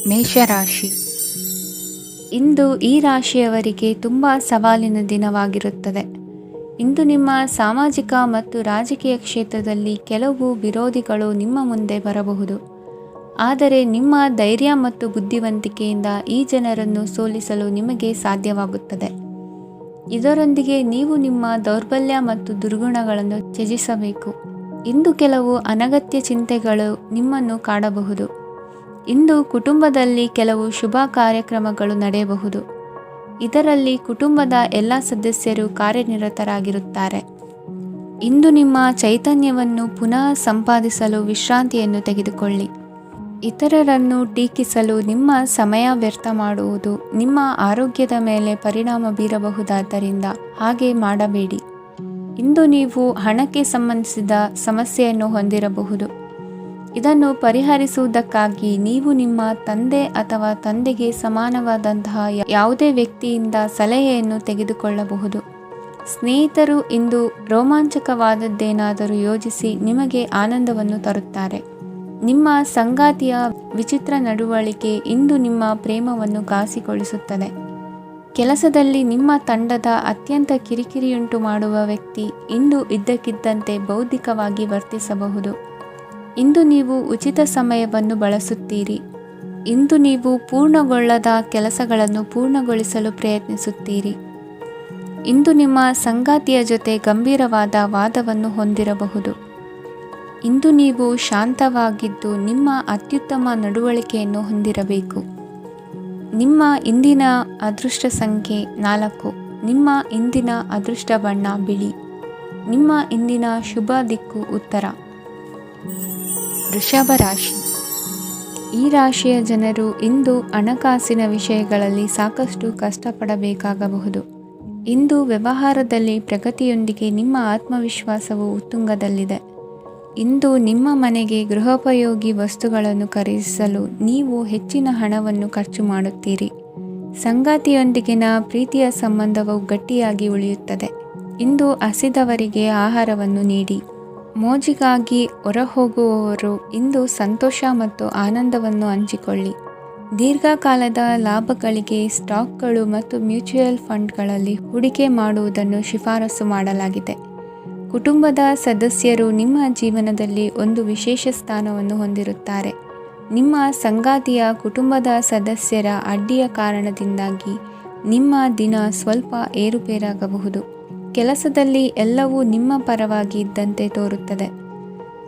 ಮೇಷರಾಶಿ. ಇಂದು ಈ ರಾಶಿಯವರಿಗೆ ತುಂಬ ಸವಾಲಿನ ದಿನವಾಗಿರುತ್ತದೆ. ಇಂದು ನಿಮ್ಮ ಸಾಮಾಜಿಕ ಮತ್ತು ರಾಜಕೀಯ ಕ್ಷೇತ್ರದಲ್ಲಿ ಕೆಲವು ವಿರೋಧಿಗಳು ನಿಮ್ಮ ಮುಂದೆ ಬರಬಹುದು. ಆದರೆ ನಿಮ್ಮ ಧೈರ್ಯ ಮತ್ತು ಬುದ್ಧಿವಂತಿಕೆಯಿಂದ ಈ ಜನರನ್ನು ಸೋಲಿಸಲು ನಿಮಗೆ ಸಾಧ್ಯವಾಗುತ್ತದೆ. ಇದರೊಂದಿಗೆ ನೀವು ನಿಮ್ಮ ದೌರ್ಬಲ್ಯ ಮತ್ತು ದುರ್ಗುಣಗಳನ್ನು ತ್ಯಜಿಸಬೇಕು. ಇಂದು ಕೆಲವು ಅನಗತ್ಯ ಚಿಂತೆಗಳು ನಿಮ್ಮನ್ನು ಕಾಡಬಹುದು. ಇಂದು ಕುಟುಂಬದಲ್ಲಿ ಕೆಲವು ಶುಭ ಕಾರ್ಯಕ್ರಮಗಳು ನಡೆಯಬಹುದು. ಇದರಲ್ಲಿ ಕುಟುಂಬದ ಎಲ್ಲ ಸದಸ್ಯರು ಕಾರ್ಯನಿರತರಾಗಿರುತ್ತಾರೆ. ಇಂದು ನಿಮ್ಮ ಚೈತನ್ಯವನ್ನು ಪುನಃ ಸಂಪಾದಿಸಲು ವಿಶ್ರಾಂತಿಯನ್ನು ತೆಗೆದುಕೊಳ್ಳಿ. ಇತರರನ್ನು ಟೀಕಿಸಲು ನಿಮ್ಮ ಸಮಯ ವ್ಯರ್ಥ ಮಾಡುವುದು ನಿಮ್ಮ ಆರೋಗ್ಯದ ಮೇಲೆ ಪರಿಣಾಮ ಬೀರಬಹುದಾದ್ದರಿಂದ ಹಾಗೆ ಮಾಡಬೇಡಿ. ಇಂದು ನೀವು ಹಣಕ್ಕೆ ಸಂಬಂಧಿಸಿದ ಸಮಸ್ಯೆಯನ್ನು ಹೊಂದಿರಬಹುದು. ಇದನ್ನು ಪರಿಹರಿಸುವುದಕ್ಕಾಗಿ ನೀವು ನಿಮ್ಮ ತಂದೆ ಅಥವಾ ತಂದೆಗೆ ಸಮಾನವಾದಂತಹ ಯಾವುದೇ ವ್ಯಕ್ತಿಯಿಂದ ಸಲಹೆಯನ್ನು ತೆಗೆದುಕೊಳ್ಳಬಹುದು. ಸ್ನೇಹಿತರು ಇಂದು ರೋಮಾಂಚಕವಾದದ್ದೇನಾದರೂ ಯೋಜಿಸಿ ನಿಮಗೆ ಆನಂದವನ್ನು ತರುತ್ತಾರೆ. ನಿಮ್ಮ ಸಂಗಾತಿಯ ವಿಚಿತ್ರ ನಡವಳಿಕೆ ಇಂದು ನಿಮ್ಮ ಪ್ರೇಮವನ್ನು ಘಾಸಿಗೊಳಿಸುತ್ತದೆ. ಕೆಲಸದಲ್ಲಿ ನಿಮ್ಮ ತಂಡದ ಅತ್ಯಂತ ಕಿರಿಕಿರಿಯುಂಟು ಮಾಡುವ ವ್ಯಕ್ತಿ ಇಂದು ಇದ್ದಕ್ಕಿದ್ದಂತೆ ಬೌದ್ಧಿಕವಾಗಿ ವರ್ತಿಸಬಹುದು. ಇಂದು ನೀವು ಉಚಿತ ಸಮಯವನ್ನು ಬಳಸುತ್ತೀರಿ. ಇಂದು ನೀವು ಪೂರ್ಣಗೊಳ್ಳದ ಕೆಲಸಗಳನ್ನು ಪೂರ್ಣಗೊಳಿಸಲು ಪ್ರಯತ್ನಿಸುತ್ತೀರಿ. ಇಂದು ನಿಮ್ಮ ಸಂಗಾತಿಯ ಜೊತೆ ಗಂಭೀರವಾದ ವಾದವನ್ನು ಹೊಂದಿರಬಹುದು. ಇಂದು ನೀವು ಶಾಂತವಾಗಿದ್ದು ನಿಮ್ಮ ಅತ್ಯುತ್ತಮ ನಡವಳಿಕೆಯನ್ನು ಹೊಂದಿರಬೇಕು. ನಿಮ್ಮ ಇಂದಿನ ಅದೃಷ್ಟ ಸಂಖ್ಯೆ 4. ನಿಮ್ಮ ಇಂದಿನ ಅದೃಷ್ಟ ಬಣ್ಣ ಬಿಳಿ. ನಿಮ್ಮ ಇಂದಿನ ಶುಭ ದಿಕ್ಕು ಉತ್ತರ. ವೃಷಭ ರಾಶಿ. ಈ ರಾಶಿಯ ಜನರು ಇಂದು ಹಣಕಾಸಿನ ವಿಷಯಗಳಲ್ಲಿ ಸಾಕಷ್ಟು ಕಷ್ಟಪಡಬೇಕಾಗಬಹುದು. ಇಂದು ವ್ಯವಹಾರದಲ್ಲಿ ಪ್ರಗತಿಯೊಂದಿಗೆ ನಿಮ್ಮ ಆತ್ಮವಿಶ್ವಾಸವು ಉತ್ತುಂಗದಲ್ಲಿದೆ. ಇಂದು ನಿಮ್ಮ ಮನೆಗೆ ಗೃಹೋಪಯೋಗಿ ವಸ್ತುಗಳನ್ನು ಖರೀದಿಸಲು ನೀವು ಹೆಚ್ಚಿನ ಹಣವನ್ನು ಖರ್ಚು ಮಾಡುತ್ತೀರಿ. ಸಂಗಾತಿಯೊಂದಿಗಿನ ಪ್ರೀತಿಯ ಸಂಬಂಧವು ಗಟ್ಟಿಯಾಗಿ ಉಳಿಯುತ್ತದೆ. ಇಂದು ಹಸಿದವರಿಗೆ ಆಹಾರವನ್ನು ನೀಡಿ. ಮೋಜಿಗಾಗಿ ಹೊರಹೋಗುವವರು ಇಂದು ಸಂತೋಷ ಮತ್ತು ಆನಂದವನ್ನು ಹಂಚಿಕೊಳ್ಳಿ. ದೀರ್ಘಕಾಲದ ಲಾಭಗಳಿಗೆ ಸ್ಟಾಕ್ಗಳು ಮತ್ತು ಮ್ಯೂಚುವಲ್ ಫಂಡ್ಗಳಲ್ಲಿ ಹೂಡಿಕೆ ಮಾಡುವುದನ್ನು ಶಿಫಾರಸು ಮಾಡಲಾಗಿದೆ. ಕುಟುಂಬದ ಸದಸ್ಯರು ನಿಮ್ಮ ಜೀವನದಲ್ಲಿ ಒಂದು ವಿಶೇಷ ಸ್ಥಾನವನ್ನು ಹೊಂದಿರುತ್ತಾರೆ. ನಿಮ್ಮ ಸಂಗಾತಿಯ ಕುಟುಂಬದ ಸದಸ್ಯರ ಅಡ್ಡಿಯ ಕಾರಣದಿಂದಾಗಿ ನಿಮ್ಮ ದಿನ ಸ್ವಲ್ಪ ಏರುಪೇರಾಗಬಹುದು. ಕೆಲಸದಲ್ಲಿ ಎಲ್ಲವೂ ನಿಮ್ಮ ಪರವಾಗಿ ಇದ್ದಂತೆ ತೋರುತ್ತದೆ.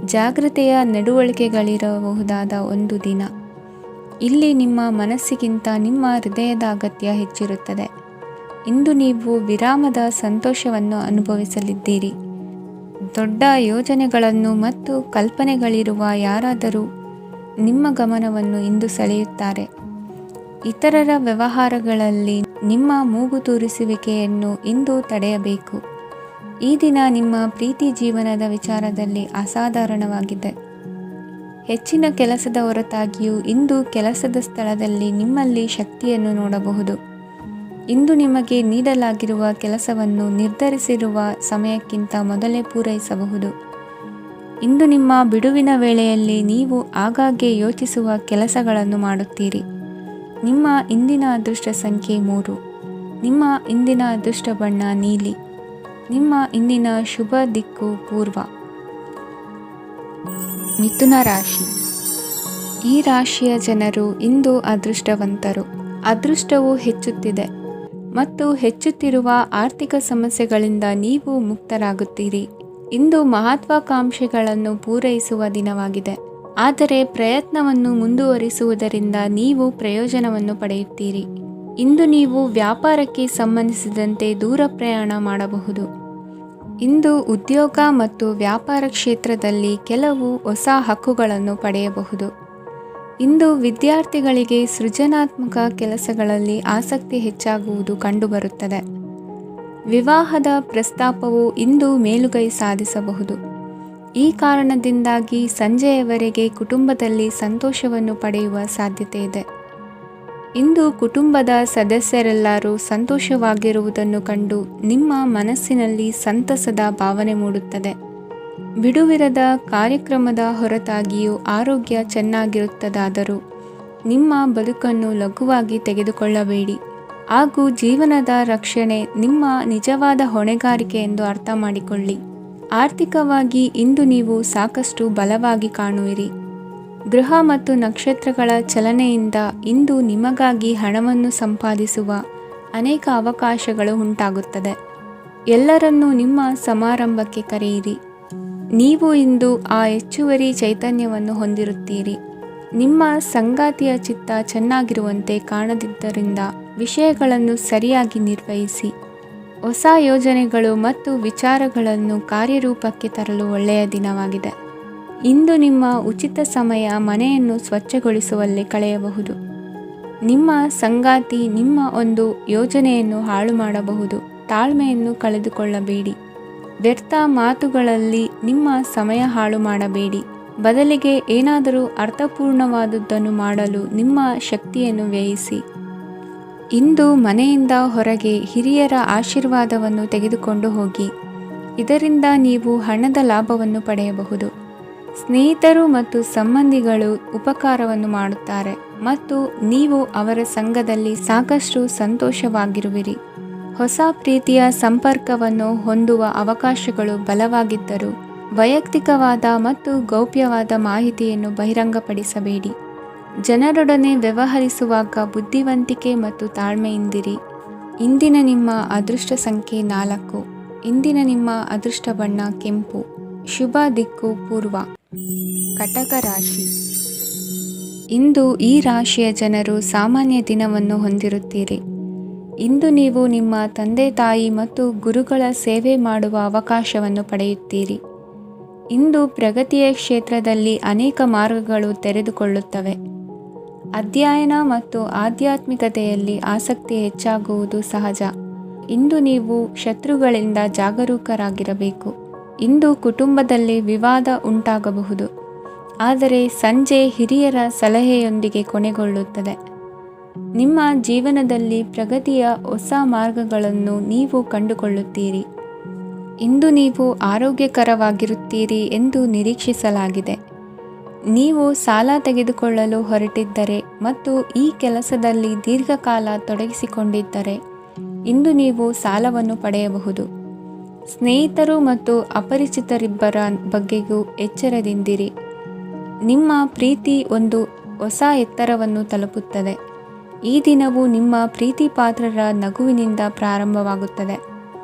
ಜಾಗ್ರತೆಯ ನಡವಳಿಕೆಗಳಿರಬಹುದಾದ ಒಂದು ದಿನ. ಇಲ್ಲಿ ನಿಮ್ಮ ಮನಸ್ಸಿಗಿಂತ ನಿಮ್ಮ ಹೃದಯದ ಅಗತ್ಯ ಹೆಚ್ಚಿರುತ್ತದೆ. ಇಂದು ನೀವು ವಿರಾಮದ ಸಂತೋಷವನ್ನು ಅನುಭವಿಸಲಿದ್ದೀರಿ. ದೊಡ್ಡ ಯೋಜನೆಗಳನ್ನು ಮತ್ತು ಕಲ್ಪನೆಗಳಿರುವ ಯಾರಾದರೂ ನಿಮ್ಮ ಗಮನವನ್ನು ಇಂದು ಸೆಳೆಯುತ್ತಾರೆ. ಇತರರ ವ್ಯವಹಾರಗಳಲ್ಲಿ ನಿಮ್ಮ ಮೂಗು ತೂರಿಸುವಿಕೆಯನ್ನು ಇಂದು ತಡೆಯಬೇಕು. ಈ ದಿನ ನಿಮ್ಮ ಪ್ರೀತಿ ಜೀವನದ ವಿಚಾರದಲ್ಲಿ ಅಸಾಧಾರಣವಾಗಿದೆ. ಹೆಚ್ಚಿನ ಕೆಲಸದ ಹೊರತಾಗಿಯೂ ಇಂದು ಕೆಲಸದ ಸ್ಥಳದಲ್ಲಿ ನಿಮ್ಮಲ್ಲಿ ಶಕ್ತಿಯನ್ನು ನೋಡಬಹುದು. ಇಂದು ನಿಮಗೆ ನೀಡಲಾಗಿರುವ ಕೆಲಸವನ್ನು ನಿರ್ಧರಿಸಿರುವ ಸಮಯಕ್ಕಿಂತ ಮೊದಲೇ ಪೂರೈಸಬಹುದು. ಇಂದು ನಿಮ್ಮ ಬಿಡುವಿನ ವೇಳೆಯಲ್ಲಿ ನೀವು ಆಗಾಗ್ಗೆ ಯೋಚಿಸುವ ಕೆಲಸಗಳನ್ನು ಮಾಡುತ್ತೀರಿ. ನಿಮ್ಮ ಇಂದಿನ ಅದೃಷ್ಟ ಸಂಖ್ಯೆ 3. ನಿಮ್ಮ ಇಂದಿನ ಅದೃಷ್ಟ ಬಣ್ಣ ನೀಲಿ. ನಿಮ್ಮ ಇಂದಿನ ಶುಭ ದಿಕ್ಕು ಪೂರ್ವ. ಮಿಥುನ ರಾಶಿ. ಈ ರಾಶಿಯ ಜನರು ಇಂದು ಅದೃಷ್ಟವಂತರು. ಅದೃಷ್ಟವು ಹೆಚ್ಚುತ್ತಿದೆ ಮತ್ತು ಹೆಚ್ಚುತ್ತಿರುವ ಆರ್ಥಿಕ ಸಮಸ್ಯೆಗಳಿಂದ ನೀವು ಮುಕ್ತರಾಗುತ್ತೀರಿ. ಇಂದು ಮಹತ್ವಾಕಾಂಕ್ಷೆಗಳನ್ನು ಪೂರೈಸುವ ದಿನವಾಗಿದೆ. ಆದರೆ ಪ್ರಯತ್ನವನ್ನು ಮುಂದುವರಿಸುವುದರಿಂದ ನೀವು ಪ್ರಯೋಜನವನ್ನು ಪಡೆಯುತ್ತೀರಿ. ಇಂದು ನೀವು ವ್ಯಾಪಾರಕ್ಕೆ ಸಂಬಂಧಿಸಿದಂತೆ ದೂರ ಪ್ರಯಾಣ ಮಾಡಬಹುದು. ಇಂದು ಉದ್ಯೋಗ ಮತ್ತು ವ್ಯಾಪಾರ ಕ್ಷೇತ್ರದಲ್ಲಿ ಕೆಲವು ಹೊಸ ಹಕ್ಕುಗಳನ್ನು ಪಡೆಯಬಹುದು. ಇಂದು ವಿದ್ಯಾರ್ಥಿಗಳಿಗೆ ಸೃಜನಾತ್ಮಕ ಕೆಲಸಗಳಲ್ಲಿ ಆಸಕ್ತಿ ಹೆಚ್ಚಾಗುವುದು ಕಂಡುಬರುತ್ತದೆ. ವಿವಾಹದ ಪ್ರಸ್ತಾಪವು ಇಂದು ಮೇಲುಗೈ ಸಾಧಿಸಬಹುದು. ಈ ಕಾರಣದಿಂದಾಗಿ ಸಂಜೆಯವರೆಗೆ ಕುಟುಂಬದಲ್ಲಿ ಸಂತೋಷವನ್ನು ಪಡೆಯುವ ಸಾಧ್ಯತೆ ಇದೆ. ಇಂದು ಕುಟುಂಬದ ಸದಸ್ಯರೆಲ್ಲರೂ ಸಂತೋಷವಾಗಿರುವುದನ್ನು ಕಂಡು ನಿಮ್ಮ ಮನಸ್ಸಿನಲ್ಲಿ ಸಂತಸದ ಭಾವನೆ ಮೂಡುತ್ತದೆ. ಬಿಡುವಿರದ ಕಾರ್ಯಕ್ರಮದ ಹೊರತಾಗಿಯೂ ಆರೋಗ್ಯ ಚೆನ್ನಾಗಿರುತ್ತದಾದರೂ ನಿಮ್ಮ ಬದುಕನ್ನು ಲಘುವಾಗಿ ತೆಗೆದುಕೊಳ್ಳಬೇಡಿ ಹಾಗೂ ಜೀವನದ ರಕ್ಷಣೆ ನಿಮ್ಮ ನಿಜವಾದ ಹೊಣೆಗಾರಿಕೆ ಎಂದು ಅರ್ಥ ಮಾಡಿಕೊಳ್ಳಿ. ಆರ್ಥಿಕವಾಗಿ ಇಂದು ನೀವು ಸಾಕಷ್ಟು ಬಲವಾಗಿ ಕಾಣುವಿರಿ. ಗ್ರಹ ಮತ್ತು ನಕ್ಷತ್ರಗಳ ಚಲನೆಯಿಂದ ಇಂದು ನಿಮಗಾಗಿ ಹಣವನ್ನು ಸಂಪಾದಿಸುವ ಅನೇಕ ಅವಕಾಶಗಳು ಉಂಟಾಗುತ್ತದೆ. ಎಲ್ಲರನ್ನೂ ನಿಮ್ಮ ಸಮಾರಂಭಕ್ಕೆ ಕರೆಯಿರಿ. ನೀವು ಇಂದು ಆ ಹೆಚ್ಚುವರಿ ಚೈತನ್ಯವನ್ನು ಹೊಂದಿರುತ್ತೀರಿ. ನಿಮ್ಮ ಸಂಗಾತಿಯ ಚಿತ್ತ ಚೆನ್ನಾಗಿರುವಂತೆ ಕಾಣದಿದ್ದರಿಂದ ವಿಷಯಗಳನ್ನು ಸರಿಯಾಗಿ ನಿರ್ವಹಿಸಿ. ಹೊಸ ಯೋಜನೆಗಳು ಮತ್ತು ವಿಚಾರಗಳನ್ನು ಕಾರ್ಯರೂಪಕ್ಕೆ ತರಲು ಒಳ್ಳೆಯ ದಿನವಾಗಿದೆ. ಇಂದು ನಿಮ್ಮ ಉಚಿತ ಸಮಯ ಮನೆಯನ್ನು ಸ್ವಚ್ಛಗೊಳಿಸುವಲ್ಲಿ ಕಳೆಯಬಹುದು. ನಿಮ್ಮ ಸಂಗಾತಿ ನಿಮ್ಮ ಒಂದು ಯೋಜನೆಯನ್ನು ಹಾಳು ಮಾಡಬಹುದು. ತಾಳ್ಮೆಯನ್ನು ಕಳೆದುಕೊಳ್ಳಬೇಡಿ. ವ್ಯರ್ಥ ಮಾತುಗಳಲ್ಲಿ ನಿಮ್ಮ ಸಮಯ ಹಾಳು ಮಾಡಬೇಡಿ. ಬದಲಿಗೆ ಏನಾದರೂ ಅರ್ಥಪೂರ್ಣವಾದುದನ್ನು ಮಾಡಲು ನಿಮ್ಮ ಶಕ್ತಿಯನ್ನು ವ್ಯಯಿಸಿ. ಇಂದು ಮನೆಯಿಂದ ಹೊರಗೆ ಹಿರಿಯರ ಆಶೀರ್ವಾದವನ್ನು ತೆಗೆದುಕೊಂಡು ಹೋಗಿ. ಇದರಿಂದ ನೀವು ಹಣದ ಲಾಭವನ್ನು ಪಡೆಯಬಹುದು. ಸ್ನೇಹಿತರು ಮತ್ತು ಸಂಬಂಧಿಗಳು ಉಪಕಾರವನ್ನು ಮಾಡುತ್ತಾರೆ ಮತ್ತು ನೀವು ಅವರ ಸಂಘದಲ್ಲಿ ಸಾಕಷ್ಟು ಸಂತೋಷವಾಗಿರುವಿರಿ. ಹೊಸ ಪ್ರೀತಿಯ ಸಂಪರ್ಕವನ್ನು ಹೊಂದುವ ಅವಕಾಶಗಳು ಬಲವಾಗಿದ್ದರೂ ವೈಯಕ್ತಿಕವಾದ ಮತ್ತು ಗೌಪ್ಯವಾದ ಮಾಹಿತಿಯನ್ನು ಬಹಿರಂಗಪಡಿಸಬೇಡಿ. ಜನರೊಡನೆ ವ್ಯವಹರಿಸುವಾಗ ಬುದ್ಧಿವಂತಿಕೆ ಮತ್ತು ತಾಳ್ಮೆಯಿಂದಿರಿ. ಇಂದಿನ ನಿಮ್ಮ ಅದೃಷ್ಟ ಸಂಖ್ಯೆ 4. ಇಂದಿನ ನಿಮ್ಮ ಅದೃಷ್ಟ ಬಣ್ಣ ಕೆಂಪು. ಶುಭ ದಿಕ್ಕು ಪೂರ್ವ. ಕಟಕ ರಾಶಿ. ಇಂದು ಈ ರಾಶಿಯ ಜನರು ಸಾಮಾನ್ಯ ದಿನವನ್ನು ಹೊಂದಿರುತ್ತೀರಿ. ಇಂದು ನೀವು ನಿಮ್ಮ ತಂದೆ ತಾಯಿ ಮತ್ತು ಗುರುಗಳ ಸೇವೆ ಮಾಡುವ ಅವಕಾಶವನ್ನು ಪಡೆಯುತ್ತೀರಿ. ಇಂದು ಪ್ರಗತಿಯ ಕ್ಷೇತ್ರದಲ್ಲಿ ಅನೇಕ ಮಾರ್ಗಗಳು ತೆರೆದುಕೊಳ್ಳುತ್ತವೆ. ಅಧ್ಯಯನ ಮತ್ತು ಆಧ್ಯಾತ್ಮಿಕತೆಯಲ್ಲಿ ಆಸಕ್ತಿ ಹೆಚ್ಚಾಗುವುದು ಸಹಜ. ಇಂದು ನೀವು ಶತ್ರುಗಳಿಂದ ಜಾಗರೂಕರಾಗಿರಬೇಕು. ಇಂದು ಕುಟುಂಬದಲ್ಲಿ ವಿವಾದ ಉಂಟಾಗಬಹುದು, ಆದರೆ ಸಂಜೆ ಹಿರಿಯರ ಸಲಹೆಯೊಂದಿಗೆ ಕೊನೆಗೊಳ್ಳುತ್ತದೆ. ನಿಮ್ಮ ಜೀವನದಲ್ಲಿ ಪ್ರಗತಿಯ ಹೊಸ ಮಾರ್ಗಗಳನ್ನು ನೀವು ಕಂಡುಕೊಳ್ಳುತ್ತೀರಿ. ಇಂದು ನೀವು ಆರೋಗ್ಯಕರವಾಗಿರುತ್ತೀರಿ ಎಂದು ನಿರೀಕ್ಷಿಸಲಾಗಿದೆ. ನೀವು ಸಾಲ ತೆಗೆದುಕೊಳ್ಳಲು ಹೊರಟಿದ್ದರೆ ಮತ್ತು ಈ ಕೆಲಸದಲ್ಲಿ ದೀರ್ಘಕಾಲ ತೊಡಗಿಸಿಕೊಂಡಿದ್ದರೆ ಇಂದು ನೀವು ಸಾಲವನ್ನು ಪಡೆಯಬಹುದು. ಸ್ನೇಹಿತರು ಮತ್ತು ಅಪರಿಚಿತರಿಬ್ಬರ ಬಗ್ಗೆಯೂ ಎಚ್ಚರದಿಂದಿರಿ. ನಿಮ್ಮ ಪ್ರೀತಿ ಒಂದು ಹೊಸ ಎತ್ತರವನ್ನು ತಲುಪುತ್ತದೆ. ಈ ದಿನವು ನಿಮ್ಮ ಪ್ರೀತಿ ಪಾತ್ರರ ನಗುವಿನಿಂದ ಪ್ರಾರಂಭವಾಗುತ್ತದೆ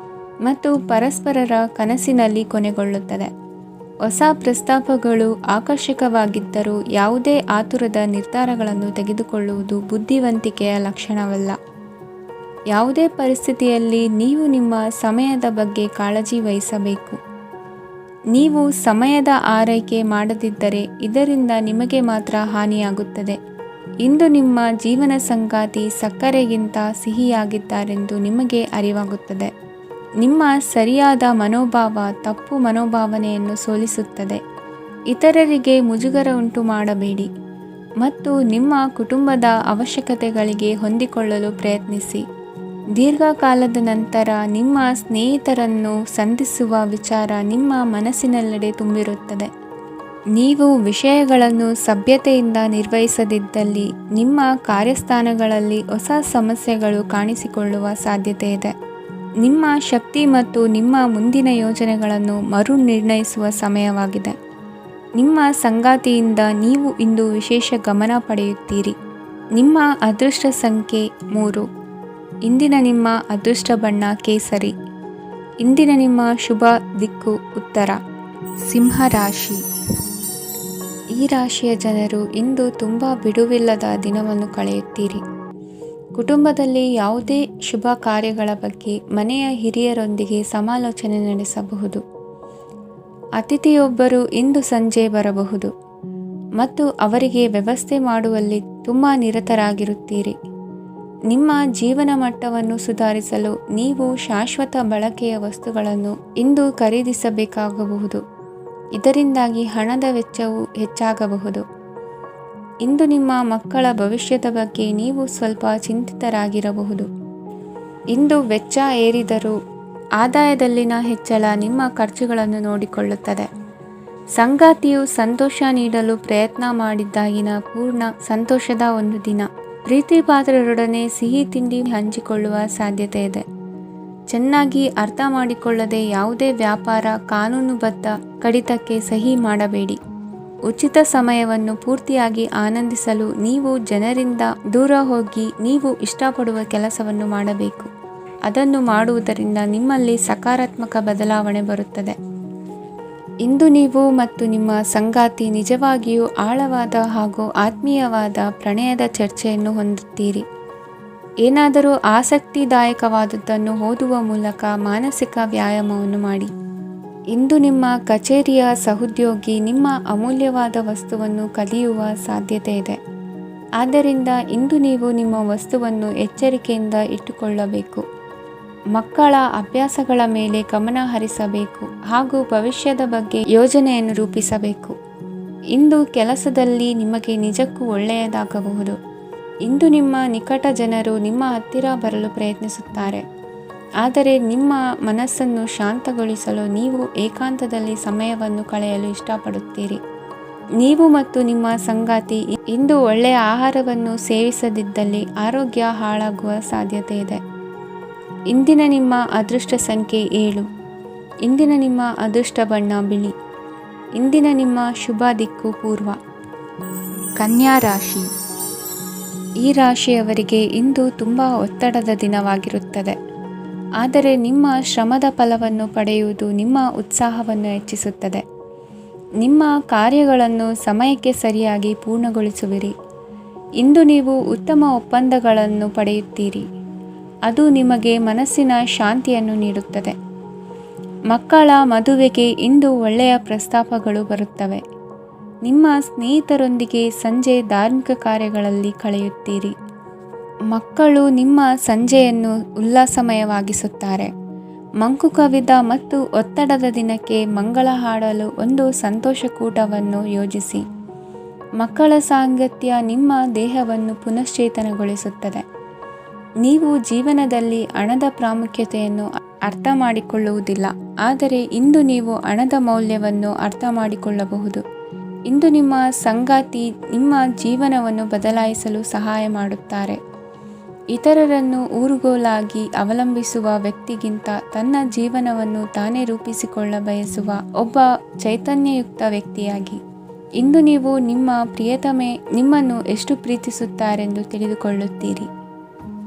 ಮತ್ತು ಪರಸ್ಪರರ ಕನಸಿನಲ್ಲಿ ಕೊನೆಗೊಳ್ಳುತ್ತದೆ. ಹೊಸ ಪ್ರಸ್ತಾಪಗಳು ಆಕರ್ಷಕವಾಗಿದ್ದರೂ ಯಾವುದೇ ಆತುರದ ನಿರ್ಧಾರಗಳನ್ನು ತೆಗೆದುಕೊಳ್ಳುವುದು ಬುದ್ಧಿವಂತಿಕೆಯ ಲಕ್ಷಣವಲ್ಲ. ಯಾವುದೇ ಪರಿಸ್ಥಿತಿಯಲ್ಲಿ ನೀವು ನಿಮ್ಮ ಸಮಯದ ಬಗ್ಗೆ ಕಾಳಜಿ ವಹಿಸಬೇಕು. ನೀವು ಸಮಯದ ಆರೈಕೆ ಮಾಡದಿದ್ದರೆ ಇದರಿಂದ ನಿಮಗೆ ಮಾತ್ರ ಹಾನಿಯಾಗುತ್ತದೆ. ಇಂದು ನಿಮ್ಮ ಜೀವನ ಸಂಗಾತಿ ಸಕ್ಕರೆಗಿಂತ ಸಿಹಿಯಾಗಿದ್ದಾರೆಂದು ನಿಮಗೆ ಅರಿವಾಗುತ್ತದೆ. ನಿಮ್ಮ ಸರಿಯಾದ ಮನೋಭಾವ ತಪ್ಪು ಮನೋಭಾವನೆಯನ್ನು ಸೋಲಿಸುತ್ತದೆ. ಇತರರಿಗೆ ಮುಜುಗರ ಉಂಟು ಮಾಡಬೇಡಿ ಮತ್ತು ನಿಮ್ಮ ಕುಟುಂಬದ ಅವಶ್ಯಕತೆಗಳಿಗೆ ಹೊಂದಿಕೊಳ್ಳಲು ಪ್ರಯತ್ನಿಸಿ. ದೀರ್ಘಕಾಲದ ನಂತರ ನಿಮ್ಮ ಸ್ನೇಹಿತರನ್ನು ಸಂಧಿಸುವ ವಿಚಾರ ನಿಮ್ಮ ಮನಸ್ಸಿನೆಲ್ಲೆಡೆ ತುಂಬಿರುತ್ತದೆ. ನೀವು ವಿಷಯಗಳನ್ನು ಸಭ್ಯತೆಯಿಂದ ನಿರ್ವಹಿಸದಿದ್ದಲ್ಲಿ ನಿಮ್ಮ ಕಾರ್ಯಸ್ಥಾನಗಳಲ್ಲಿ ಹೊಸ ಸಮಸ್ಯೆಗಳು ಕಾಣಿಸಿಕೊಳ್ಳುವ ಸಾಧ್ಯತೆ ಇದೆ. ನಿಮ್ಮ ಶಕ್ತಿ ಮತ್ತು ನಿಮ್ಮ ಮುಂದಿನ ಯೋಜನೆಗಳನ್ನು ಮರು ನಿರ್ಣಯಿಸುವ ಸಮಯವಾಗಿದೆ. ನಿಮ್ಮ ಸಂಗಾತಿಯಿಂದ ನೀವು ಇಂದು ವಿಶೇಷ ಗಮನ ಪಡೆಯುತ್ತೀರಿ. ನಿಮ್ಮ ಅದೃಷ್ಟ ಸಂಖ್ಯೆ 3. ಇಂದಿನ ನಿಮ್ಮ ಅದೃಷ್ಟ ಬಣ್ಣ ಕೇಸರಿ. ಇಂದಿನ ನಿಮ್ಮ ಶುಭ ದಿಕ್ಕು ಉತ್ತರ. ಸಿಂಹ ರಾಶಿ. ಈ ರಾಶಿಯ ಜನರು ಇಂದು ತುಂಬ ಬಿಡುವಿಲ್ಲದ ದಿನವನ್ನು ಕಳೆಯುತ್ತೀರಿ. ಕುಟುಂಬದಲ್ಲಿ ಯಾವುದೇ ಶುಭ ಕಾರ್ಯಗಳ ಬಗ್ಗೆ ಮನೆಯ ಹಿರಿಯರೊಂದಿಗೆ ಸಮಾಲೋಚನೆ ನಡೆಸಬಹುದು. ಅತಿಥಿಯೊಬ್ಬರು ಇಂದು ಸಂಜೆ ಬರಬಹುದು ಮತ್ತು ಅವರಿಗೆ ವ್ಯವಸ್ಥೆ ಮಾಡುವಲ್ಲಿ ತುಂಬ ನಿರತರಾಗಿರುತ್ತೀರಿ. ನಿಮ್ಮ ಜೀವನ ಮಟ್ಟವನ್ನು ಸುಧಾರಿಸಲು ನೀವು ಶಾಶ್ವತ ಬಳಕೆಯ ವಸ್ತುಗಳನ್ನು ಇಂದು ಖರೀದಿಸಬೇಕಾಗಬಹುದು. ಇದರಿಂದಾಗಿ ಹಣದ ವೆಚ್ಚವು ಹೆಚ್ಚಾಗಬಹುದು. ಇಂದು ನಿಮ್ಮ ಮಕ್ಕಳ ಭವಿಷ್ಯದ ಬಗ್ಗೆ ನೀವು ಸ್ವಲ್ಪ ಚಿಂತಿತರಾಗಿರಬಹುದು. ಇಂದು ವೆಚ್ಚ ಏರಿದರೂ ಆದಾಯದಲ್ಲಿನ ಹೆಚ್ಚಳ ನಿಮ್ಮ ಖರ್ಚುಗಳನ್ನು ನೋಡಿಕೊಳ್ಳುತ್ತದೆ. ಸಂಗಾತಿಯು ಸಂತೋಷ ನೀಡಲು ಪ್ರಯತ್ನ ಮಾಡಿದ್ದಾಗಿನ ಪೂರ್ಣ ಸಂತೋಷದ ಒಂದು ದಿನ. ಪ್ರೀತಿ ಪಾತ್ರರೊಡನೆ ಸಿಹಿ ತಿಂಡಿ ಹಂಚಿಕೊಳ್ಳುವ ಸಾಧ್ಯತೆ ಇದೆ. ಚೆನ್ನಾಗಿ ಅರ್ಥ ಮಾಡಿಕೊಳ್ಳದೆ ಯಾವುದೇ ವ್ಯಾಪಾರ ಕಾನೂನುಬದ್ಧ ಕಡಿತಕ್ಕೆ ಸಹಿ ಮಾಡಬೇಡಿ. ಉಚಿತ ಸಮಯವನ್ನು ಪೂರ್ತಿಯಾಗಿ ಆನಂದಿಸಲು ನೀವು ಜನರಿಂದ ದೂರ ಹೋಗಿ ನೀವು ಇಷ್ಟಪಡುವ ಕೆಲಸವನ್ನು ಮಾಡಬೇಕು. ಅದನ್ನು ಮಾಡುವುದರಿಂದ ನಿಮ್ಮಲ್ಲಿ ಸಕಾರಾತ್ಮಕ ಬದಲಾವಣೆ ಬರುತ್ತದೆ. ಇಂದು ನೀವು ಮತ್ತು ನಿಮ್ಮ ಸಂಗಾತಿ ನಿಜವಾಗಿಯೂ ಆಳವಾದ ಹಾಗೂ ಆತ್ಮೀಯವಾದ ಪ್ರಣಯದ ಚರ್ಚೆಯನ್ನು ಹೊಂದುತ್ತೀರಿ. ಏನಾದರೂ ಆಸಕ್ತಿದಾಯಕವಾದದ್ದನ್ನು ಓದುವ ಮೂಲಕ ಮಾನಸಿಕ ವ್ಯಾಯಾಮವನ್ನು ಮಾಡಿ. ಇಂದು ನಿಮ್ಮ ಕಚೇರಿಯ ಸಹೋದ್ಯೋಗಿ ನಿಮ್ಮ ಅಮೂಲ್ಯವಾದ ವಸ್ತುವನ್ನು ಕದಿಯುವ ಸಾಧ್ಯತೆ ಇದೆ. ಆದ್ದರಿಂದ ಇಂದು ನೀವು ನಿಮ್ಮ ವಸ್ತುವನ್ನು ಎಚ್ಚರಿಕೆಯಿಂದ ಇಟ್ಟುಕೊಳ್ಳಬೇಕು. ಮಕ್ಕಳ ಅಭ್ಯಾಸಗಳ ಮೇಲೆ ಗಮನ ಹರಿಸಬೇಕು ಹಾಗೂ ಭವಿಷ್ಯದ ಬಗ್ಗೆ ಯೋಜನೆಯನ್ನು ರೂಪಿಸಬೇಕು. ಇಂದು ಕೆಲಸದಲ್ಲಿ ನಿಮಗೆ ನಿಜಕ್ಕೂ ಒಳ್ಳೆಯದಾಗಬಹುದು. ಇಂದು ನಿಮ್ಮ ನಿಕಟ ಜನರು ನಿಮ್ಮ ಹತ್ತಿರ ಬರಲು ಪ್ರಯತ್ನಿಸುತ್ತಾರೆ. ಆದರೆ ನಿಮ್ಮ ಮನಸ್ಸನ್ನು ಶಾಂತಗೊಳಿಸಲು ನೀವು ಏಕಾಂತದಲ್ಲಿ ಸಮಯವನ್ನು ಕಳೆಯಲು ಇಷ್ಟಪಡುತ್ತೀರಿ. ನೀವು ಮತ್ತು ನಿಮ್ಮ ಸಂಗಾತಿ ಇಂದು ಒಳ್ಳೆಯ ಆಹಾರವನ್ನು ಸೇವಿಸದಿದ್ದಲ್ಲಿ ಆರೋಗ್ಯ ಹಾಳಾಗುವ ಸಾಧ್ಯತೆ ಇದೆ. ಇಂದಿನ ನಿಮ್ಮ ಅದೃಷ್ಟ ಸಂಖ್ಯೆ 7. ಇಂದಿನ ನಿಮ್ಮ ಅದೃಷ್ಟ ಬಣ್ಣ ಬಿಳಿ. ಇಂದಿನ ನಿಮ್ಮ ಶುಭ ದಿಕ್ಕು ಪೂರ್ವ. ಕನ್ಯಾ ರಾಶಿ. ಈ ರಾಶಿಯವರಿಗೆ ಇಂದು ತುಂಬ ಒತ್ತಡದ ದಿನವಾಗಿರುತ್ತದೆ. ಆದರೆ ನಿಮ್ಮ ಶ್ರಮದ ಫಲವನ್ನು ಪಡೆಯುವುದು ನಿಮ್ಮ ಉತ್ಸಾಹವನ್ನು ಹೆಚ್ಚಿಸುತ್ತದೆ. ನಿಮ್ಮ ಕಾರ್ಯಗಳನ್ನು ಸಮಯಕ್ಕೆ ಸರಿಯಾಗಿ ಪೂರ್ಣಗೊಳಿಸುವಿರಿ. ಇಂದು ನೀವು ಉತ್ತಮ ಒಪ್ಪಂದಗಳನ್ನು ಪಡೆಯುತ್ತೀರಿ. ಅದು ನಿಮಗೆ ಮನಸ್ಸಿನ ಶಾಂತಿಯನ್ನು ನೀಡುತ್ತದೆ. ಮಕ್ಕಳ ಮದುವೆಗೆ ಇಂದು ಒಳ್ಳೆಯ ಪ್ರಸ್ತಾಪಗಳು ಬರುತ್ತವೆ. ನಿಮ್ಮ ಸ್ನೇಹಿತರೊಂದಿಗೆ ಸಂಜೆ ಧಾರ್ಮಿಕ ಕಾರ್ಯಗಳಲ್ಲಿ ಕಳೆಯುತ್ತೀರಿ. ಮಕ್ಕಳು ನಿಮ್ಮ ಸಂಜೆಯನ್ನು ಉಲ್ಲಾಸಮಯವಾಗಿಸುತ್ತಾರೆ. ಮಂಕು ಕವಿದ ಮತ್ತು ಒತ್ತಡದ ದಿನಕ್ಕೆ ಮಂಗಳ ಹಾಡಲು ಒಂದು ಸಂತೋಷಕೂಟವನ್ನು ಯೋಜಿಸಿ. ಮಕ್ಕಳ ಸಾಂಗತ್ಯ ನಿಮ್ಮ ದೇಹವನ್ನು ಪುನಶ್ಚೇತನಗೊಳಿಸುತ್ತದೆ. ನೀವು ಜೀವನದಲ್ಲಿ ಹಣದ ಪ್ರಾಮುಖ್ಯತೆಯನ್ನು ಅರ್ಥ ಮಾಡಿಕೊಳ್ಳುವುದಿಲ್ಲ, ಆದರೆ ಇಂದು ನೀವು ಹಣದ ಮೌಲ್ಯವನ್ನು ಅರ್ಥ ಮಾಡಿಕೊಳ್ಳಬಹುದು. ಇಂದು ನಿಮ್ಮ ಸಂಗಾತಿ ನಿಮ್ಮ ಜೀವನವನ್ನು ಬದಲಾಯಿಸಲು ಸಹಾಯ ಮಾಡುತ್ತಾರೆ. ಇತರರನ್ನು ಊರುಗೋಲಾಗಿ ಅವಲಂಬಿಸುವ ವ್ಯಕ್ತಿಗಿಂತ ತನ್ನ ಜೀವನವನ್ನು ತಾನೇ ರೂಪಿಸಿಕೊಳ್ಳ ಬಯಸುವ ಒಬ್ಬ ಚೈತನ್ಯಯುಕ್ತ ವ್ಯಕ್ತಿಯಾಗಿ. ಇಂದು ನೀವು ನಿಮ್ಮ ಪ್ರಿಯತಮೆ ನಿಮ್ಮನ್ನು ಎಷ್ಟು ಪ್ರೀತಿಸುತ್ತಾರೆಂದು ತಿಳಿದುಕೊಳ್ಳುತ್ತೀರಿ.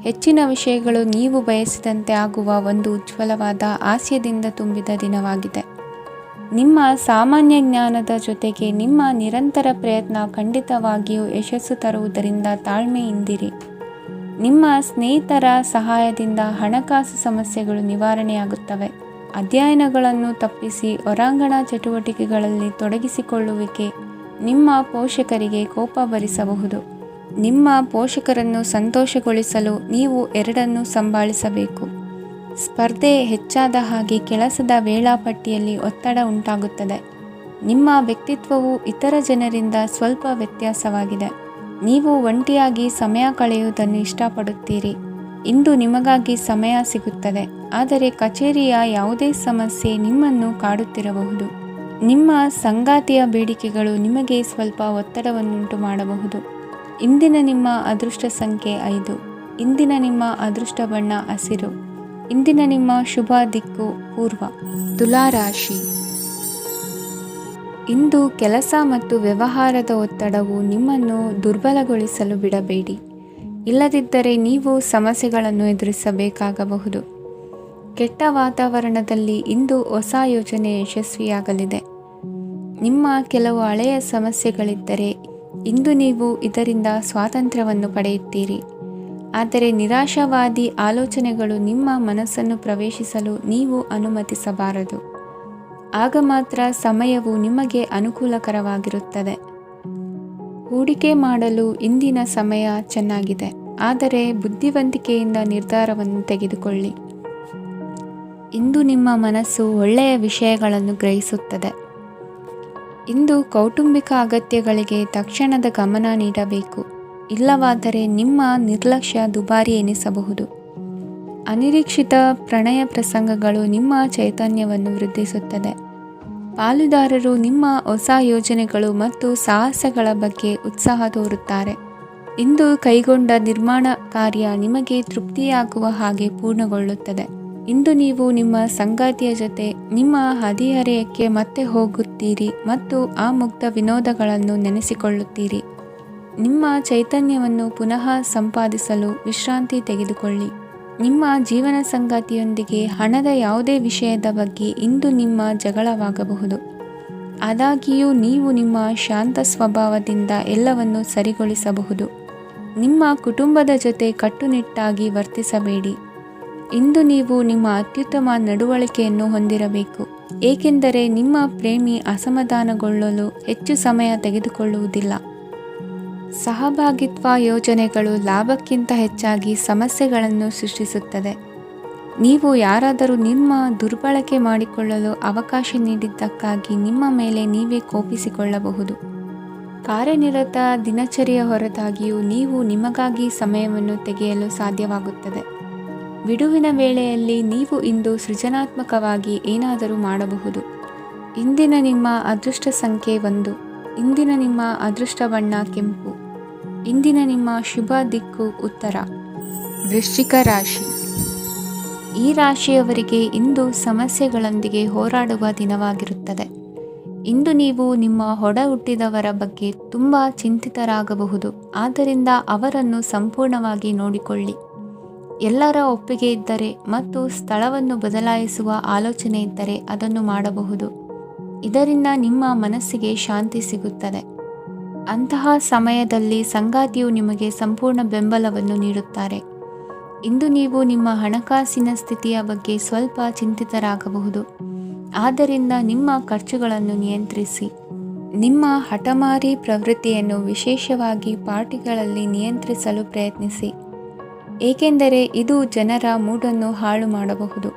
ಹೆಚ್ಚಿನ ವಿಷಯಗಳು ನೀವು ಬಯಸಿದಂತೆ ಆಗುವ ಒಂದು ಉಜ್ವಲವಾದ ಹಾಸ್ಯದಿಂದ ತುಂಬಿದ ದಿನವಾಗಿದೆ. ನಿಮ್ಮ ಸಾಮಾನ್ಯ ಜ್ಞಾನದ ಜೊತೆಗೆ ನಿಮ್ಮ ನಿರಂತರ ಪ್ರಯತ್ನ ಖಂಡಿತವಾಗಿಯೂ ಯಶಸ್ಸು ತರುವುದರಿಂದ ತಾಳ್ಮೆಯಿಂದಿರಿ. ನಿಮ್ಮ ಸ್ನೇಹಿತರ ಸಹಾಯದಿಂದ ಹಣಕಾಸು ಸಮಸ್ಯೆಗಳು ನಿವಾರಣೆಯಾಗುತ್ತವೆ. ಅಧ್ಯಯನಗಳನ್ನು ತಪ್ಪಿಸಿ ಹೊರಾಂಗಣ ಚಟುವಟಿಕೆಗಳಲ್ಲಿ ತೊಡಗಿಸಿಕೊಳ್ಳುವಿಕೆ ನಿಮ್ಮ ಪೋಷಕರಿಗೆ ಕೋಪ ಭರಿಸಬಹುದು. ನಿಮ್ಮ ಪೋಷಕರನ್ನು ಸಂತೋಷಗೊಳಿಸಲು ನೀವು ಎರಡನ್ನೂ ಸಂಭಾಳಿಸಬೇಕು. ಸ್ಪರ್ಧೆ ಹೆಚ್ಚಾದ ಹಾಗೆ ಕೆಲಸದ ವೇಳಾಪಟ್ಟಿಯಲ್ಲಿ ಒತ್ತಡ ಉಂಟಾಗುತ್ತದೆ. ನಿಮ್ಮ ವ್ಯಕ್ತಿತ್ವವು ಇತರ ಜನರಿಂದ ಸ್ವಲ್ಪ ವ್ಯತ್ಯಾಸವಾಗಿದೆ. ನೀವು ಒಂಟಿಯಾಗಿ ಸಮಯ ಕಳೆಯುವುದನ್ನು ಇಷ್ಟಪಡುತ್ತೀರಿ. ಇಂದು ನಿಮಗಾಗಿ ಸಮಯ ಸಿಗುತ್ತದೆ, ಆದರೆ ಕಚೇರಿಯ ಯಾವುದೇ ಸಮಸ್ಯೆ ನಿಮ್ಮನ್ನು ಕಾಡುತ್ತಿರಬಹುದು. ನಿಮ್ಮ ಸಂಗಾತಿಯ ಬೇಡಿಕೆಗಳು ನಿಮಗೆ ಸ್ವಲ್ಪ ಒತ್ತಡವನ್ನುಂಟು ಮಾಡಬಹುದು. ಇಂದಿನ ನಿಮ್ಮ ಅದೃಷ್ಟ ಸಂಖ್ಯೆ 5. ಇಂದಿನ ನಿಮ್ಮ ಅದೃಷ್ಟ ಬಣ್ಣ ಹಸಿರು. ಇಂದಿನ ನಿಮ್ಮ ಶುಭ ದಿಕ್ಕು ಪೂರ್ವ. ತುಲಾ ರಾಶಿ. ಇಂದು ಕೆಲಸ ಮತ್ತು ವ್ಯವಹಾರದ ಒತ್ತಡವು ನಿಮ್ಮನ್ನು ದುರ್ಬಲಗೊಳಿಸಲು ಬಿಡಬೇಡಿ. ಇಲ್ಲದಿದ್ದರೆ ನೀವು ಸಮಸ್ಯೆಗಳನ್ನು ಎದುರಿಸಬೇಕಾಗಬಹುದು. ಕೆಟ್ಟ ವಾತಾವರಣದಲ್ಲಿ ಇಂದು ಹೊಸ ಯೋಜನೆ ಯಶಸ್ವಿಯಾಗಲಿದೆ. ನಿಮ್ಮ ಕೆಲವು ಹಳೆಯ ಸಮಸ್ಯೆಗಳಿದ್ದರೆ ಇಂದು ನೀವು ಇದರಿಂದ ಸ್ವಾತಂತ್ರ್ಯವನ್ನು ಪಡೆಯುತ್ತೀರಿ. ಆದರೆ ನಿರಾಶಾವಾದಿ ಆಲೋಚನೆಗಳು ನಿಮ್ಮ ಮನಸ್ಸನ್ನು ಪ್ರವೇಶಿಸಲು ನೀವು ಅನುಮತಿಸಬಾರದು. ಆಗ ಮಾತ್ರ ಸಮಯವು ನಿಮಗೆ ಅನುಕೂಲಕರವಾಗಿರುತ್ತದೆ. ಹೂಡಿಕೆ ಮಾಡಲು ಇಂದಿನ ಸಮಯ ಚೆನ್ನಾಗಿದೆ, ಆದರೆ ಬುದ್ಧಿವಂತಿಕೆಯಿಂದ ನಿರ್ಧಾರವನ್ನು ತೆಗೆದುಕೊಳ್ಳಿ. ಇಂದು ನಿಮ್ಮ ಮನಸ್ಸು ಒಳ್ಳೆಯ ವಿಷಯಗಳನ್ನು ಗ್ರಹಿಸುತ್ತದೆ. ಇಂದು ಕೌಟುಂಬಿಕ ಅಗತ್ಯಗಳಿಗೆ ತಕ್ಷಣದ ಗಮನ ನೀಡಬೇಕು. ಇಲ್ಲವಾದರೆ ನಿಮ್ಮ ನಿರ್ಲಕ್ಷ್ಯ ದುಬಾರಿ ಎನಿಸಬಹುದು. ಅನಿರೀಕ್ಷಿತ ಪ್ರಣಯ ಪ್ರಸಂಗಗಳು ನಿಮ್ಮ ಚೈತನ್ಯವನ್ನು ವೃದ್ಧಿಸುತ್ತದೆ. ಪಾಲುದಾರರು ನಿಮ್ಮ ಹೊಸ ಯೋಜನೆಗಳು ಮತ್ತು ಸಾಹಸಗಳ ಬಗ್ಗೆ ಉತ್ಸಾಹ ತೋರುತ್ತಾರೆ. ಇಂದು ಕೈಗೊಂಡ ನಿರ್ಮಾಣ ಕಾರ್ಯ ನಿಮಗೆ ತೃಪ್ತಿಯಾಗುವ ಹಾಗೆ ಪೂರ್ಣಗೊಳ್ಳುತ್ತದೆ. ಇಂದು ನೀವು ನಿಮ್ಮ ಸಂಗಾತಿಯ ಜೊತೆ ನಿಮ್ಮ ಹದಿಹರೆಯಕ್ಕೆ ಮತ್ತೆ ಹೋಗುತ್ತೀರಿ ಮತ್ತು ಆ ಮುಗ್ಧ ವಿನೋದಗಳನ್ನು ನೆನೆಸಿಕೊಳ್ಳುತ್ತೀರಿ. ನಿಮ್ಮ ಚೈತನ್ಯವನ್ನು ಪುನಃ ಸಂಪಾದಿಸಲು ವಿಶ್ರಾಂತಿ ತೆಗೆದುಕೊಳ್ಳಿ. ನಿಮ್ಮ ಜೀವನ ಸಂಗಾತಿಯೊಂದಿಗೆ ಹಣದ ಯಾವುದೇ ವಿಷಯದ ಬಗ್ಗೆ ಇಂದು ನಿಮ್ಮ ಜಗಳವಾಗಬಹುದು. ಆದಾಗ್ಯೂ ನೀವು ನಿಮ್ಮ ಶಾಂತ ಸ್ವಭಾವದಿಂದ ಎಲ್ಲವನ್ನು ಸರಿಗೊಳಿಸಬಹುದು. ನಿಮ್ಮ ಕುಟುಂಬದ ಜೊತೆ ಕಟ್ಟುನಿಟ್ಟಾಗಿ ವರ್ತಿಸಬೇಡಿ. ಇಂದು ನೀವು ನಿಮ್ಮ ಅತ್ಯುತ್ತಮ ನಡವಳಿಕೆಯನ್ನು ಹೊಂದಿರಬೇಕು, ಏಕೆಂದರೆ ನಿಮ್ಮ ಪ್ರೇಮಿ ಅಸಮಾಧಾನಗೊಳ್ಳಲು ಹೆಚ್ಚು ಸಮಯ ತೆಗೆದುಕೊಳ್ಳುವುದಿಲ್ಲ. ಸಹಭಾಗಿತ್ವ ಯೋಜನೆಗಳು ಲಾಭಕ್ಕಿಂತ ಹೆಚ್ಚಾಗಿ ಸಮಸ್ಯೆಗಳನ್ನು ಸೃಷ್ಟಿಸುತ್ತದೆ. ನೀವು ಯಾರಾದರೂ ನಿಮ್ಮ ದುರ್ಬಳಕೆ ಮಾಡಿಕೊಳ್ಳಲು ಅವಕಾಶ ನೀಡಿದ್ದಕ್ಕಾಗಿ ನಿಮ್ಮ ಮೇಲೆ ನೀವೇ ಕೋಪಿಸಿಕೊಳ್ಳಬಹುದು. ಕಾರ್ಯನಿರತ ದಿನಚರಿಯ ಹೊರತಾಗಿಯೂ ನೀವು ನಿಮಗಾಗಿ ಸಮಯವನ್ನು ತೆಗೆಯಲು ಸಾಧ್ಯವಾಗುತ್ತದೆ. ಬಿಡುವಿನ ವೇಳೆಯಲ್ಲಿ ನೀವು ಇಂದು ಸೃಜನಾತ್ಮಕವಾಗಿ ಏನಾದರೂ ಮಾಡಬಹುದು. ಇಂದಿನ ನಿಮ್ಮ ಅದೃಷ್ಟ ಸಂಖ್ಯೆ 1. ಇಂದಿನ ನಿಮ್ಮ ಅದೃಷ್ಟ ಬಣ್ಣ ಕೆಂಪು. ಇಂದಿನ ನಿಮ್ಮ ಶುಭ ದಿಕ್ಕು ಉತ್ತರ. ವೃಶ್ಚಿಕ ರಾಶಿ. ಈ ರಾಶಿಯವರಿಗೆ ಇಂದು ಸಮಸ್ಯೆಗಳೊಂದಿಗೆ ಹೋರಾಡುವ ದಿನವಾಗಿರುತ್ತದೆ. ಇಂದು ನೀವು ನಿಮ್ಮ ಒಡ ಹುಟ್ಟಿದವರ ಬಗ್ಗೆ ತುಂಬ ಚಿಂತಿತರಾಗಬಹುದು. ಆದ್ದರಿಂದ ಅವರನ್ನು ಸಂಪೂರ್ಣವಾಗಿ ನೋಡಿಕೊಳ್ಳಿ. ಎಲ್ಲರ ಒಪ್ಪಿಗೆ ಇದ್ದರೆ ಮತ್ತು ಸ್ಥಳವನ್ನು ಬದಲಾಯಿಸುವ ಆಲೋಚನೆ ಇದ್ದರೆ ಅದನ್ನು ಮಾಡಬಹುದು. ಇದರಿಂದ ನಿಮ್ಮ ಮನಸ್ಸಿಗೆ ಶಾಂತಿ ಸಿಗುತ್ತದೆ. ಅಂತಹ ಸಮಯದಲ್ಲಿ ಸಂಗಾತಿಯು ನಿಮಗೆ ಸಂಪೂರ್ಣ ಬೆಂಬಲವನ್ನು ನೀಡುತ್ತಾರೆ. ಇಂದು ನೀವು ನಿಮ್ಮ ಹಣಕಾಸಿನ ಸ್ಥಿತಿಯ ಬಗ್ಗೆ ಸ್ವಲ್ಪ ಚಿಂತಿತರಾಗಬಹುದು. ಆದ್ದರಿಂದ ನಿಮ್ಮ ಖರ್ಚುಗಳನ್ನು ನಿಯಂತ್ರಿಸಿ. ನಿಮ್ಮ ಹಠಮಾರಿ ಪ್ರವೃತ್ತಿಯನ್ನು ವಿಶೇಷವಾಗಿ ಪಾರ್ಟಿಗಳಲ್ಲಿ ನಿಯಂತ್ರಿಸಲು ಪ್ರಯತ್ನಿಸಿ, ಏಕೆಂದರೆ ಇದು ಜನರ ಮೂಡನ್ನು ಹಾಳು ಮಾಡಬಹುದು.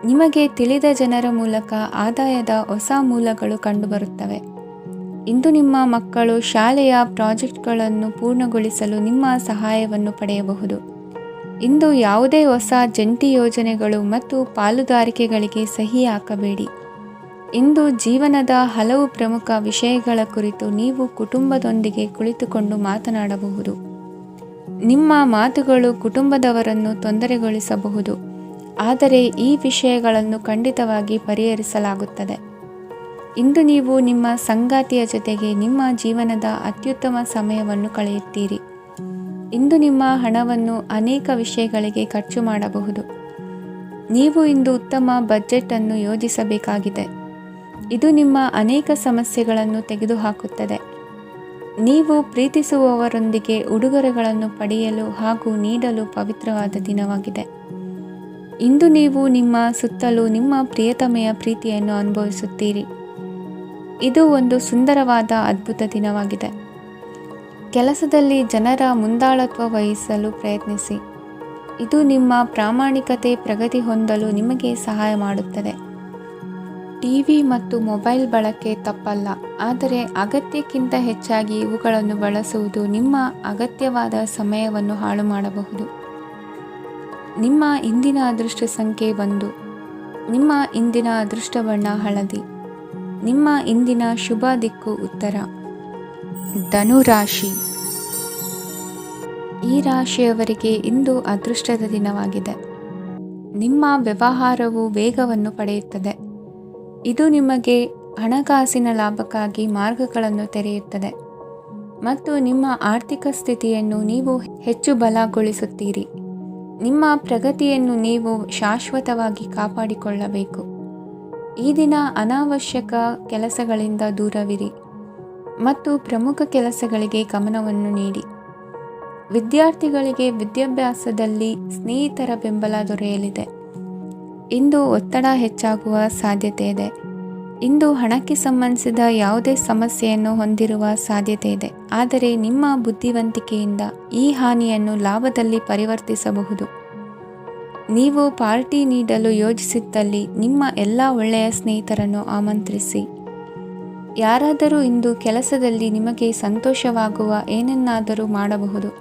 ನಿಮಗೆ ತಿಳಿದ ಜನರ ಮೂಲಕ ಆದಾಯದ ಹೊಸ ಮೂಲಗಳು ಕಂಡುಬರುತ್ತವೆ. ಇಂದು ನಿಮ್ಮ ಮಕ್ಕಳು ಶಾಲೆಯ ಪ್ರಾಜೆಕ್ಟ್ಗಳನ್ನು ಪೂರ್ಣಗೊಳಿಸಲು ನಿಮ್ಮ ಸಹಾಯವನ್ನು ಪಡೆಯಬಹುದು. ಇಂದು ಯಾವುದೇ ಹೊಸ ಜಂಟಿ ಯೋಜನೆಗಳು ಮತ್ತು ಪಾಲುದಾರಿಕೆಗಳಿಗೆ ಸಹಿ ಹಾಕಬೇಡಿ. ಇಂದು ಜೀವನದ ಹಲವು ಪ್ರಮುಖ ವಿಷಯಗಳ ಕುರಿತು ನೀವು ಕುಟುಂಬದೊಂದಿಗೆ ಕುಳಿತುಕೊಂಡು ಮಾತನಾಡಬಹುದು. ನಿಮ್ಮ ಮಾತುಗಳು ಕುಟುಂಬದವರನ್ನು ತೊಂದರೆಗೊಳಿಸಬಹುದು, ಆದರೆ ಈ ವಿಷಯಗಳನ್ನು ಖಂಡಿತವಾಗಿ ಪರಿಹರಿಸಲಾಗುತ್ತದೆ. ಇಂದು ನೀವು ನಿಮ್ಮ ಸಂಗಾತಿಯ ಜೊತೆಗೆ ನಿಮ್ಮ ಜೀವನದ ಅತ್ಯುತ್ತಮ ಸಮಯವನ್ನು ಕಳೆಯುತ್ತೀರಿ. ಇಂದು ನಿಮ್ಮ ಹಣವನ್ನು ಅನೇಕ ವಿಷಯಗಳಿಗೆ ಖರ್ಚು ಮಾಡಬಹುದು. ನೀವು ಇಂದು ಉತ್ತಮ ಬಜೆಟ್ ಅನ್ನು ಯೋಜಿಸಬೇಕಾಗಿದೆ. ಇದು ನಿಮ್ಮ ಅನೇಕ ಸಮಸ್ಯೆಗಳನ್ನು ತೆಗೆದುಹಾಕುತ್ತದೆ. ನೀವು ಪ್ರೀತಿಸುವವರೊಂದಿಗೆ ಉಡುಗೊರೆಗಳನ್ನು ಪಡೆಯಲು ಹಾಗೂ ನೀಡಲು ಪವಿತ್ರವಾದ ದಿನವಾಗಿದೆ. ಇಂದು ನೀವು ನಿಮ್ಮ ಸುತ್ತಲೂ ನಿಮ್ಮ ಪ್ರಿಯತಮೆಯ ಪ್ರೀತಿಯನ್ನು ಅನುಭವಿಸುತ್ತೀರಿ. ಇದು ಒಂದು ಸುಂದರವಾದ ಅದ್ಭುತ ದಿನವಾಗಿದೆ. ಕೆಲಸದಲ್ಲಿ ಜನರ ಮುಂದಾಳತ್ವ ವಹಿಸಲು ಪ್ರಯತ್ನಿಸಿ. ಇದು ನಿಮ್ಮ ಪ್ರಾಮಾಣಿಕತೆ ಪ್ರಗತಿ ಹೊಂದಲು ನಿಮಗೆ ಸಹಾಯ ಮಾಡುತ್ತದೆ. ಟಿವಿ ಮತ್ತು ಮೊಬೈಲ್ ಬಳಕೆ ತಪ್ಪಲ್ಲ, ಆದರೆ ಅಗತ್ಯಕ್ಕಿಂತ ಹೆಚ್ಚಾಗಿ ಇವುಗಳನ್ನು ಬಳಸುವುದು ನಿಮ್ಮ ಅಗತ್ಯವಾದ ಸಮಯವನ್ನು ಹಾಳು ಮಾಡಬಹುದು. ನಿಮ್ಮ ಇಂದಿನ ಅದೃಷ್ಟ ಸಂಖ್ಯೆ 1. ನಿಮ್ಮ ಇಂದಿನ ಅದೃಷ್ಟ ಬಣ್ಣ ಹಳದಿ. ನಿಮ್ಮ ಇಂದಿನ ಶುಭ ದಿಕ್ಕು ಉತ್ತರ. ಧನು ರಾಶಿ. ಈ ರಾಶಿಯವರಿಗೆ ಇಂದು ಅದೃಷ್ಟದ ದಿನವಾಗಿದೆ. ನಿಮ್ಮ ವ್ಯವಹಾರವು ವೇಗವನ್ನು ಪಡೆಯುತ್ತದೆ. ಇದು ನಿಮಗೆ ಹಣಕಾಸಿನ ಲಾಭಕ್ಕಾಗಿ ಮಾರ್ಗಗಳನ್ನು ತೆರೆಯುತ್ತದೆ ಮತ್ತು ನಿಮ್ಮ ಆರ್ಥಿಕ ಸ್ಥಿತಿಯನ್ನು ನೀವು ಹೆಚ್ಚು ಬಲಗೊಳಿಸುತ್ತೀರಿ. ನಿಮ್ಮ ಪ್ರಗತಿಯನ್ನು ನೀವು ಶಾಶ್ವತವಾಗಿ ಕಾಪಾಡಿಕೊಳ್ಳಬೇಕು. ಈ ದಿನ ಅನಾವಶ್ಯಕ ಕೆಲಸಗಳಿಂದ ದೂರವಿರಿ ಮತ್ತು ಪ್ರಮುಖ ಕೆಲಸಗಳಿಗೆ ಗಮನವನ್ನು ನೀಡಿ. ವಿದ್ಯಾರ್ಥಿಗಳಿಗೆ ವಿದ್ಯಾಭ್ಯಾಸದಲ್ಲಿ ಸ್ನೇಹಿತರ ಬೆಂಬಲ ದೊರೆಯಲಿದೆ. ಇಂದು ಒತ್ತಡ ಹೆಚ್ಚಾಗುವ ಸಾಧ್ಯತೆ ಇದೆ. ಇಂದು ಹಣಕ್ಕೆ ಸಂಬಂಧಿಸಿದ ಯಾವುದೇ ಸಮಸ್ಯೆಯನ್ನು ಹೊಂದಿರುವ ಸಾಧ್ಯತೆ ಇದೆ, ಆದರೆ ನಿಮ್ಮ ಬುದ್ಧಿವಂತಿಕೆಯಿಂದ ಈ ಹಾನಿಯನ್ನು ಲಾಭದಲ್ಲಿ ಪರಿವರ್ತಿಸಬಹುದು. ನೀವು ಪಾರ್ಟಿ ನೀಡಲು ಯೋಜಿಸಿದ್ದಲ್ಲಿ ನಿಮ್ಮ ಎಲ್ಲ ಒಳ್ಳೆಯ ಸ್ನೇಹಿತರನ್ನು ಆಮಂತ್ರಿಸಿ. ಯಾರಾದರೂ ಇಂದು ಕೆಲಸದಲ್ಲಿ ನಿಮಗೆ ಸಂತೋಷವಾಗುವ ಏನನ್ನಾದರೂ ಮಾಡಬಹುದು.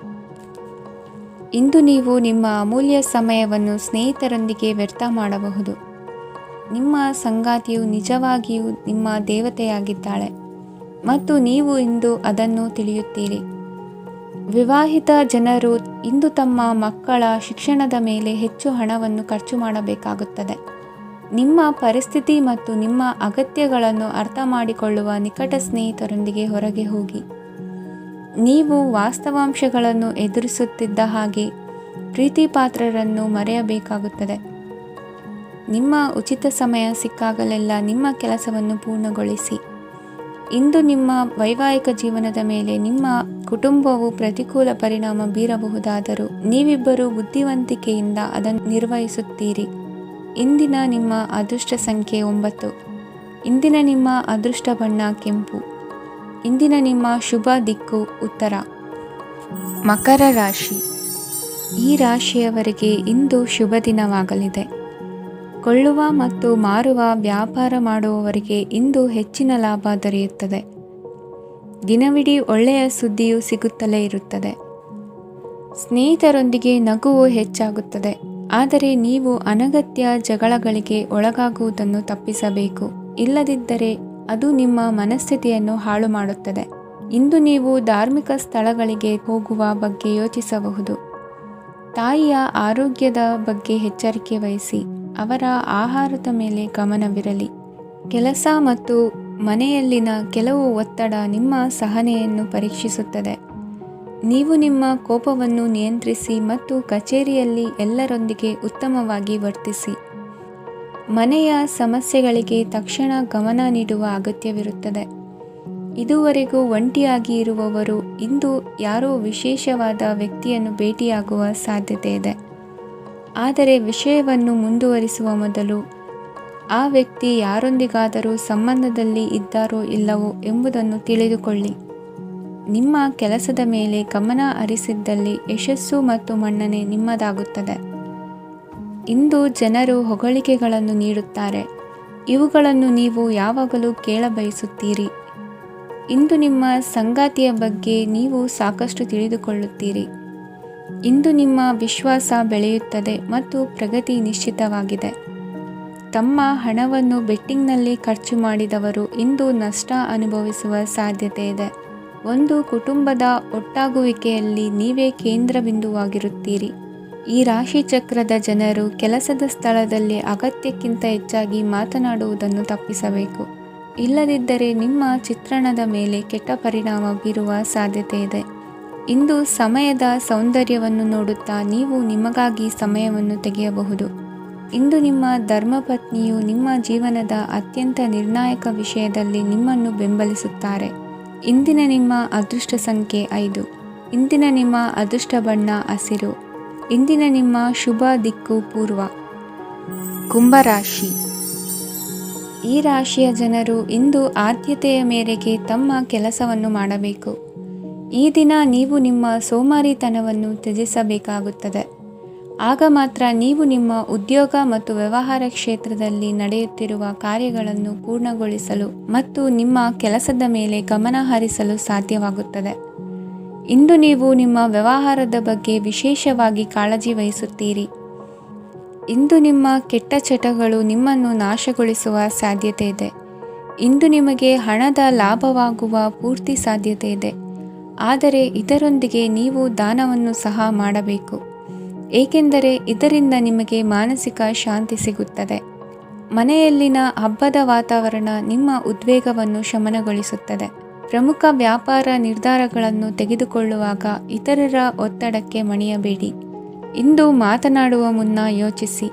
ಇಂದು ನೀವು ನಿಮ್ಮ ಅಮೂಲ್ಯ ಸಮಯವನ್ನು ಸ್ನೇಹಿತರೊಂದಿಗೆ ವ್ಯರ್ಥ ಮಾಡಬಹುದು. ನಿಮ್ಮ ಸಂಗಾತಿಯು ನಿಜವಾಗಿಯೂ ನಿಮ್ಮ ದೇವತೆಯಾಗಿದ್ದಾಳೆ ಮತ್ತು ನೀವು ಇಂದು ಅದನ್ನು ತಿಳಿಯುತ್ತೀರಿ. ವಿವಾಹಿತ ಜನರು ಇಂದು ತಮ್ಮ ಮಕ್ಕಳ ಶಿಕ್ಷಣದ ಮೇಲೆ ಹೆಚ್ಚು ಹಣವನ್ನು ಖರ್ಚು ಮಾಡಬೇಕಾಗುತ್ತದೆ. ನಿಮ್ಮ ಪರಿಸ್ಥಿತಿ ಮತ್ತು ನಿಮ್ಮ ಅಗತ್ಯಗಳನ್ನು ಅರ್ಥ ಮಾಡಿಕೊಳ್ಳುವ ನಿಕಟ ಸ್ನೇಹಿತರೊಂದಿಗೆ ಹೊರಗೆ ಹೋಗಿ. ನೀವು ವಾಸ್ತವಾಂಶಗಳನ್ನು ಎದುರಿಸುತ್ತಿದ್ದ ಹಾಗೆ ಪ್ರೀತಿಪಾತ್ರರನ್ನು ಮರೆಯಬೇಕಾಗುತ್ತದೆ. ನಿಮ್ಮ ಉಚಿತ ಸಮಯ ಸಿಕ್ಕಾಗಲೆಲ್ಲ ನಿಮ್ಮ ಕೆಲಸವನ್ನು ಪೂರ್ಣಗೊಳಿಸಿ. ಇಂದು ನಿಮ್ಮ ವೈವಾಹಿಕ ಜೀವನದ ಮೇಲೆ ನಿಮ್ಮ ಕುಟುಂಬವು ಪ್ರತಿಕೂಲ ಪರಿಣಾಮ ಬೀರಬಹುದಾದರೂ ನೀವಿಬ್ಬರು ಬುದ್ಧಿವಂತಿಕೆಯಿಂದ ಅದನ್ನು ನಿರ್ವಹಿಸುತ್ತೀರಿ. ಇಂದಿನ ನಿಮ್ಮ ಅದೃಷ್ಟ ಸಂಖ್ಯೆ 9. ಇಂದಿನ ನಿಮ್ಮ ಅದೃಷ್ಟ ಬಣ್ಣ ಕೆಂಪು. ಇಂದಿನ ನಿಮ್ಮ ಶುಭ ದಿಕ್ಕು ಉತ್ತರ. ಮಕರ ರಾಶಿ. ಈ ರಾಶಿಯವರಿಗೆ ಇಂದು ಶುಭ ದಿನವಾಗಲಿದೆ. ಕೊಳ್ಳುವ ಮತ್ತು ಮಾರುವ ವ್ಯಾಪಾರ ಮಾಡುವವರಿಗೆ ಇಂದು ಹೆಚ್ಚಿನ ಲಾಭ ದೊರೆಯುತ್ತದೆ. ದಿನವಿಡೀ ಒಳ್ಳೆಯ ಸುದ್ದಿಯು ಸಿಗುತ್ತಲೇ ಇರುತ್ತದೆ. ಸ್ನೇಹಿತರೊಂದಿಗೆ ನಗುವು ಹೆಚ್ಚಾಗುತ್ತದೆ. ಆದರೆ ನೀವು ಅನಗತ್ಯ ಜಗಳಗಳಿಗೆ ಒಳಗಾಗುವುದನ್ನು ತಪ್ಪಿಸಬೇಕು. ಇಲ್ಲದಿದ್ದರೆ ಅದು ನಿಮ್ಮ ಮನಸ್ಥಿತಿಯನ್ನು ಹಾಳು ಮಾಡುತ್ತದೆ. ಇಂದು ನೀವು ಧಾರ್ಮಿಕ ಸ್ಥಳಗಳಿಗೆ ಹೋಗುವ ಬಗ್ಗೆ ಯೋಚಿಸಬಹುದು. ತಾಯಿಯ ಆರೋಗ್ಯದ ಬಗ್ಗೆ ಎಚ್ಚರಿಕೆ ವಹಿಸಿ. ಅವರ ಆಹಾರದ ಮೇಲೆ ಗಮನವಿರಲಿ. ಕೆಲಸ ಮತ್ತು ಮನೆಯಲ್ಲಿನ ಕೆಲವು ಒತ್ತಡ ನಿಮ್ಮ ಸಹನೆಯನ್ನು ಪರೀಕ್ಷಿಸುತ್ತದೆ. ನೀವು ನಿಮ್ಮ ಕೋಪವನ್ನು ನಿಯಂತ್ರಿಸಿ ಮತ್ತು ಕಚೇರಿಯಲ್ಲಿ ಎಲ್ಲರೊಂದಿಗೆ ಉತ್ತಮವಾಗಿ ವರ್ತಿಸಿ. ಮನೆಯ ಸಮಸ್ಯೆಗಳಿಗೆ ತಕ್ಷಣ ಗಮನ ನೀಡುವ ಅಗತ್ಯವಿರುತ್ತದೆ. ಇದುವರೆಗೂ ಒಂಟಿಯಾಗಿ ಇರುವವರು ಇಂದು ಯಾರೋ ವಿಶೇಷವಾದ ವ್ಯಕ್ತಿಯನ್ನು ಭೇಟಿಯಾಗುವ ಸಾಧ್ಯತೆ ಇದೆ. ಆದರೆ ವಿಷಯವನ್ನು ಮುಂದುವರಿಸುವ ಮೊದಲು ಆ ವ್ಯಕ್ತಿ ಯಾರೊಂದಿಗಾದರೂ ಸಂಬಂಧದಲ್ಲಿ ಇದ್ದಾರೋ ಇಲ್ಲವೋ ಎಂಬುದನ್ನು ತಿಳಿದುಕೊಳ್ಳಿ. ನಿಮ್ಮ ಕೆಲಸದ ಮೇಲೆ ಗಮನ ಹರಿಸಿದ್ದಲ್ಲಿ ಯಶಸ್ಸು ಮತ್ತು ಮನ್ನಣೆ ನಿಮ್ಮದಾಗುತ್ತದೆ. ಇಂದು ಜನರು ಹೊಗಳಿಕೆಗಳನ್ನು ನೀಡುತ್ತಾರೆ. ಇವುಗಳನ್ನು ನೀವು ಯಾವಾಗಲೂ ಕೇಳಬಯಸುತ್ತೀರಿ. ಇಂದು ನಿಮ್ಮ ಸಂಗಾತಿಯ ಬಗ್ಗೆ ನೀವು ಸಾಕಷ್ಟು ತಿಳಿದುಕೊಳ್ಳುತ್ತೀರಿ. ಇಂದು ನಿಮ್ಮ ವಿಶ್ವಾಸ ಬೆಳೆಯುತ್ತದೆ ಮತ್ತು ಪ್ರಗತಿ ನಿಶ್ಚಿತವಾಗಿದೆ. ತಮ್ಮ ಹಣವನ್ನು ಬೆಟ್ಟಿಂಗ್ನಲ್ಲಿ ಖರ್ಚು ಮಾಡಿದವರು ಇಂದು ನಷ್ಟ ಅನುಭವಿಸುವ ಸಾಧ್ಯತೆ ಇದೆ. ಒಂದು ಕುಟುಂಬದ ಒಟ್ಟಾಗುವಿಕೆಯಲ್ಲಿ ನೀವೇ ಕೇಂದ್ರ ಬಿಂದುವಾಗಿರುತ್ತೀರಿ. ಈ ರಾಶಿ ಚಕ್ರದ ಜನರು ಕೆಲಸದ ಸ್ಥಳದಲ್ಲಿ ಅಗತ್ಯಕ್ಕಿಂತ ಹೆಚ್ಚಾಗಿ ಮಾತನಾಡುವುದನ್ನು ತಪ್ಪಿಸಬೇಕು. ಇಲ್ಲದಿದ್ದರೆ ನಿಮ್ಮ ಚಿತ್ರಣದ ಮೇಲೆ ಕೆಟ್ಟ ಪರಿಣಾಮ ಬೀರುವ ಸಾಧ್ಯತೆ ಇದೆ. ಇಂದು ಸಮಯದ ಸೌಂದರ್ಯವನ್ನು ನೋಡುತ್ತಾ ನೀವು ನಿಮಗಾಗಿ ಸಮಯವನ್ನು ತೆಗೆಯಬಹುದು. ಇಂದು ನಿಮ್ಮ ಧರ್ಮಪತ್ನಿಯು ನಿಮ್ಮ ಜೀವನದ ಅತ್ಯಂತ ನಿರ್ಣಾಯಕ ವಿಷಯದಲ್ಲಿ ನಿಮ್ಮನ್ನು ಬೆಂಬಲಿಸುತ್ತಾರೆ. ಇಂದಿನ ನಿಮ್ಮ ಅದೃಷ್ಟ ಸಂಖ್ಯೆ 5. ಇಂದಿನ ನಿಮ್ಮ ಅದೃಷ್ಟ ಬಣ್ಣ ಹಸಿರು. ಇಂದಿನ ನಿಮ್ಮ ಶುಭ ದಿಕ್ಕು ಪೂರ್ವ. ಕುಂಭರಾಶಿ. ಈ ರಾಶಿಯ ಜನರು ಇಂದು ಆದ್ಯತೆಯ ಮೇರೆಗೆ ತಮ್ಮ ಕೆಲಸವನ್ನು ಮಾಡಬೇಕು. ಈ ದಿನ ನೀವು ನಿಮ್ಮ ಸೋಮಾರಿತನವನ್ನು ತ್ಯಜಿಸಬೇಕಾಗುತ್ತದೆ. ಆಗ ಮಾತ್ರ ನೀವು ನಿಮ್ಮ ಉದ್ಯೋಗ ಮತ್ತು ವ್ಯವಹಾರ ಕ್ಷೇತ್ರದಲ್ಲಿ ನಡೆಯುತ್ತಿರುವ ಕಾರ್ಯಗಳನ್ನು ಪೂರ್ಣಗೊಳಿಸಲು ಮತ್ತು ನಿಮ್ಮ ಕೆಲಸದ ಮೇಲೆ ಗಮನ ಹರಿಸಲು ಸಾಧ್ಯವಾಗುತ್ತದೆ. ಇಂದು ನೀವು ನಿಮ್ಮ ವ್ಯವಹಾರದ ಬಗ್ಗೆ ವಿಶೇಷವಾಗಿ ಕಾಳಜಿ ವಹಿಸುತ್ತೀರಿ. ಇಂದು ನಿಮ್ಮ ಕೆಟ್ಟ ಚಟಗಳು ನಿಮ್ಮನ್ನು ನಾಶಗೊಳಿಸುವ ಸಾಧ್ಯತೆ ಇದೆ. ಇಂದು ನಿಮಗೆ ಹಣದ ಲಾಭವಾಗುವ ಪೂರ್ತಿ ಸಾಧ್ಯತೆ ಇದೆ. ಆದರೆ ಇದರೊಂದಿಗೆ ನೀವು ದಾನವನ್ನು ಸಹ ಮಾಡಬೇಕು, ಏಕೆಂದರೆ ಇದರಿಂದ ನಿಮಗೆ ಮಾನಸಿಕ ಶಾಂತಿ ಸಿಗುತ್ತದೆ. ಮನೆಯಲ್ಲಿನ ಹಬ್ಬದ ವಾತಾವರಣ ನಿಮ್ಮ ಉದ್ವೇಗವನ್ನು ಶಮನಗೊಳಿಸುತ್ತದೆ. ಪ್ರಮುಖ ವ್ಯಾಪಾರ ನಿರ್ಧಾರಗಳನ್ನು ತೆಗೆದುಕೊಳ್ಳುವಾಗ ಇತರರ ಒತ್ತಡಕ್ಕೆ ಮಣಿಯಬೇಡಿ. ಇಂದು ಮಾತನಾಡುವ ಮುನ್ನ ಯೋಚಿಸಿ.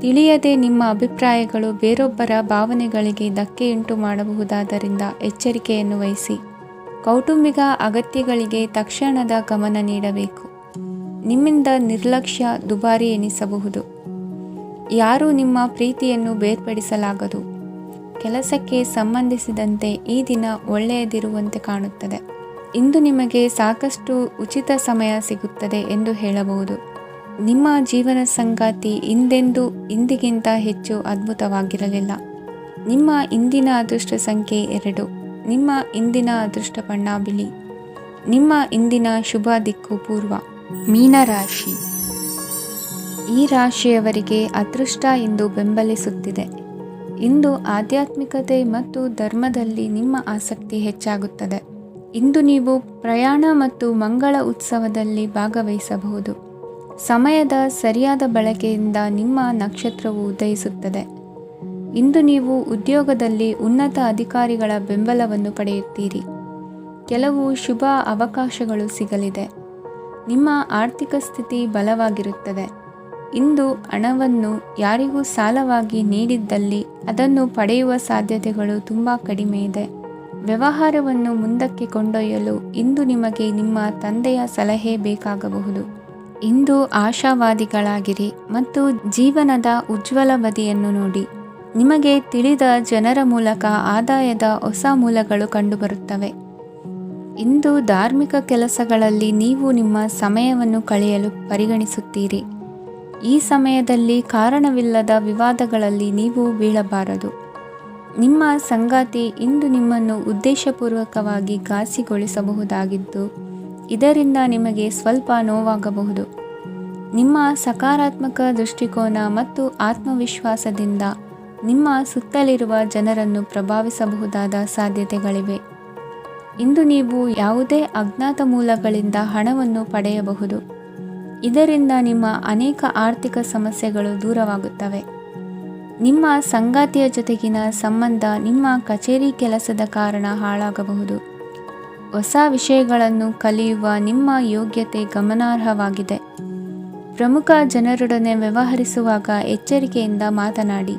ತಿಳಿಯದೆ ನಿಮ್ಮ ಅಭಿಪ್ರಾಯಗಳು ಬೇರೊಬ್ಬರ ಭಾವನೆಗಳಿಗೆ ಧಕ್ಕೆಯುಂಟು ಮಾಡಬಹುದಾದ್ದರಿಂದ ಎಚ್ಚರಿಕೆಯನ್ನು ವಹಿಸಿ. ಕೌಟುಂಬಿಕ ಅಗತ್ಯಗಳಿಗೆ ತಕ್ಷಣದ ಗಮನ ನೀಡಬೇಕು. ನಿಮ್ಮಿಂದ ನಿರ್ಲಕ್ಷ್ಯ ದುಬಾರಿ ಎನಿಸಬಹುದು. ಯಾರೂ ನಿಮ್ಮ ಪ್ರೀತಿಯನ್ನು ಬೇರ್ಪಡಿಸಲಾಗದು. ಕೆಲಸಕ್ಕೆ ಸಂಬಂಧಿಸಿದಂತೆ ಈ ದಿನ ಒಳ್ಳೆಯದಿರುವಂತೆ ಕಾಣುತ್ತದೆ. ಇಂದು ನಿಮಗೆ ಸಾಕಷ್ಟು ಉಚಿತ ಸಮಯ ಸಿಗುತ್ತದೆ ಎಂದು ಹೇಳಬಹುದು. ನಿಮ್ಮ ಜೀವನ ಸಂಗಾತಿ ಇಂದೆಂದೂ ಇಂದಿಗಿಂತ ಹೆಚ್ಚು ಅದ್ಭುತವಾಗಿರಲಿಲ್ಲ. ನಿಮ್ಮ ಇಂದಿನ ಅದೃಷ್ಟ ಸಂಖ್ಯೆ 2. ನಿಮ್ಮ ಇಂದಿನ ಅದೃಷ್ಟ ಬಣ್ಣ ಬಿಳಿ. ನಿಮ್ಮ ಇಂದಿನ ಶುಭ ದಿಕ್ಕು ಪೂರ್ವ. ಮೀನರಾಶಿ. ಈ ರಾಶಿಯವರಿಗೆ ಅದೃಷ್ಟ ಇಂದು ಬೆಂಬಲಿಸುತ್ತಿದೆ. ಇಂದು ಆಧ್ಯಾತ್ಮಿಕತೆ ಮತ್ತು ಧರ್ಮದಲ್ಲಿ ನಿಮ್ಮ ಆಸಕ್ತಿ ಹೆಚ್ಚಾಗುತ್ತದೆ. ಇಂದು ನೀವು ಪ್ರಯಾಣ ಮತ್ತು ಮಂಗಳ ಉತ್ಸವದಲ್ಲಿ ಭಾಗವಹಿಸಬಹುದು. ಸಮಯದ ಸರಿಯಾದ ಬಳಕೆಯಿಂದ ನಿಮ್ಮ ನಕ್ಷತ್ರವು ಉದಯಿಸುತ್ತದೆ. ಇಂದು ನೀವು ಉದ್ಯೋಗದಲ್ಲಿ ಉನ್ನತ ಅಧಿಕಾರಿಗಳ ಬೆಂಬಲವನ್ನು ಪಡೆಯುತ್ತೀರಿ. ಕೆಲವು ಶುಭ ಅವಕಾಶಗಳು ಸಿಗಲಿದೆ. ನಿಮ್ಮ ಆರ್ಥಿಕ ಸ್ಥಿತಿ ಬಲವಾಗಿರುತ್ತದೆ. ಇಂದು ಹಣವನ್ನು ಯಾರಿಗೂ ಸಾಲವಾಗಿ ನೀಡಿದ್ದಲ್ಲಿ ಅದನ್ನು ಪಡೆಯುವ ಸಾಧ್ಯತೆಗಳು ತುಂಬ ಕಡಿಮೆ ಇದೆ. ವ್ಯವಹಾರವನ್ನು ಮುಂದಕ್ಕೆ ಕೊಂಡೊಯ್ಯಲು ಇಂದು ನಿಮಗೆ ನಿಮ್ಮ ತಂದೆಯ ಸಲಹೆ ಬೇಕಾಗಬಹುದು. ಇಂದು ಆಶಾವಾದಿಗಳಾಗಿರಿ ಮತ್ತು ಜೀವನದ ಉಜ್ವಲ ಬದಿಯನ್ನು ನೋಡಿ. ನಿಮಗೆ ತಿಳಿದ ಜನರ ಮೂಲಕ ಆದಾಯದ ಹೊಸ ಮೂಲಗಳು ಕಂಡುಬರುತ್ತವೆ. ಇಂದು ಧಾರ್ಮಿಕ ಕೆಲಸಗಳಲ್ಲಿ ನೀವು ನಿಮ್ಮ ಸಮಯವನ್ನು ಕಳೆಯಲು ಪರಿಗಣಿಸುತ್ತೀರಿ. ಈ ಸಮಯದಲ್ಲಿ ಕಾರಣವಿಲ್ಲದ ವಿವಾದಗಳಲ್ಲಿ ನೀವು ಬೀಳಬಾರದು. ನಿಮ್ಮ ಸಂಗಾತಿ ಇಂದು ನಿಮ್ಮನ್ನು ಉದ್ದೇಶಪೂರ್ವಕವಾಗಿ ಘಾಸಿಗೊಳಿಸಬಹುದಾಗಿದ್ದು, ಇದರಿಂದ ನಿಮಗೆ ಸ್ವಲ್ಪ ನೋವಾಗಬಹುದು. ನಿಮ್ಮ ಸಕಾರಾತ್ಮಕ ದೃಷ್ಟಿಕೋನ ಮತ್ತು ಆತ್ಮವಿಶ್ವಾಸದಿಂದ ನಿಮ್ಮ ಸುತ್ತಲಿರುವ ಜನರನ್ನು ಪ್ರಭಾವಿಸಬಹುದಾದ ಸಾಧ್ಯತೆಗಳಿವೆ. ಇಂದು ನೀವು ಯಾವುದೇ ಅಜ್ಞಾತ ಮೂಲಗಳಿಂದ ಹಣವನ್ನು ಪಡೆಯಬಹುದು. ಇದರಿಂದ ನಿಮ್ಮ ಅನೇಕ ಆರ್ಥಿಕ ಸಮಸ್ಯೆಗಳು ದೂರವಾಗುತ್ತವೆ. ನಿಮ್ಮ ಸಂಗಾತಿಯ ಜೊತೆಗಿನ ಸಂಬಂಧ ನಿಮ್ಮ ಕಚೇರಿ ಕೆಲಸದ ಕಾರಣ ಹಾಳಾಗಬಹುದು. ಹೊಸ ವಿಷಯಗಳನ್ನು ಕಲಿಯುವ ನಿಮ್ಮ ಯೋಗ್ಯತೆ ಗಮನಾರ್ಹವಾಗಿದೆ. ಪ್ರಮುಖ ಜನರೊಡನೆ ವ್ಯವಹರಿಸುವಾಗ ಎಚ್ಚರಿಕೆಯಿಂದ ಮಾತನಾಡಿ.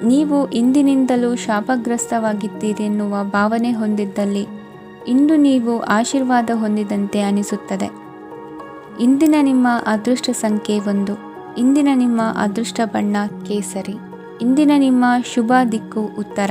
ನೀವು ಇಂದಿನಿಂದಲೂ ಶಾಪಗ್ರಸ್ತವಾಗಿದ್ದೀರೆನ್ನುವ ಭಾವನೆ ಹೊಂದಿದ್ದಲ್ಲಿ ಇಂದು ನೀವು ಆಶೀರ್ವಾದ ಹೊಂದಿದಂತೆ ಅನಿಸುತ್ತದೆ. ಇಂದಿನ ನಿಮ್ಮ ಅದೃಷ್ಟ ಸಂಖ್ಯೆ 1. ಇಂದಿನ ನಿಮ್ಮ ಅದೃಷ್ಟ ಬಣ್ಣ ಕೇಸರಿ. ಇಂದಿನ ನಿಮ್ಮ ಶುಭ ದಿಕ್ಕು ಉತ್ತರ.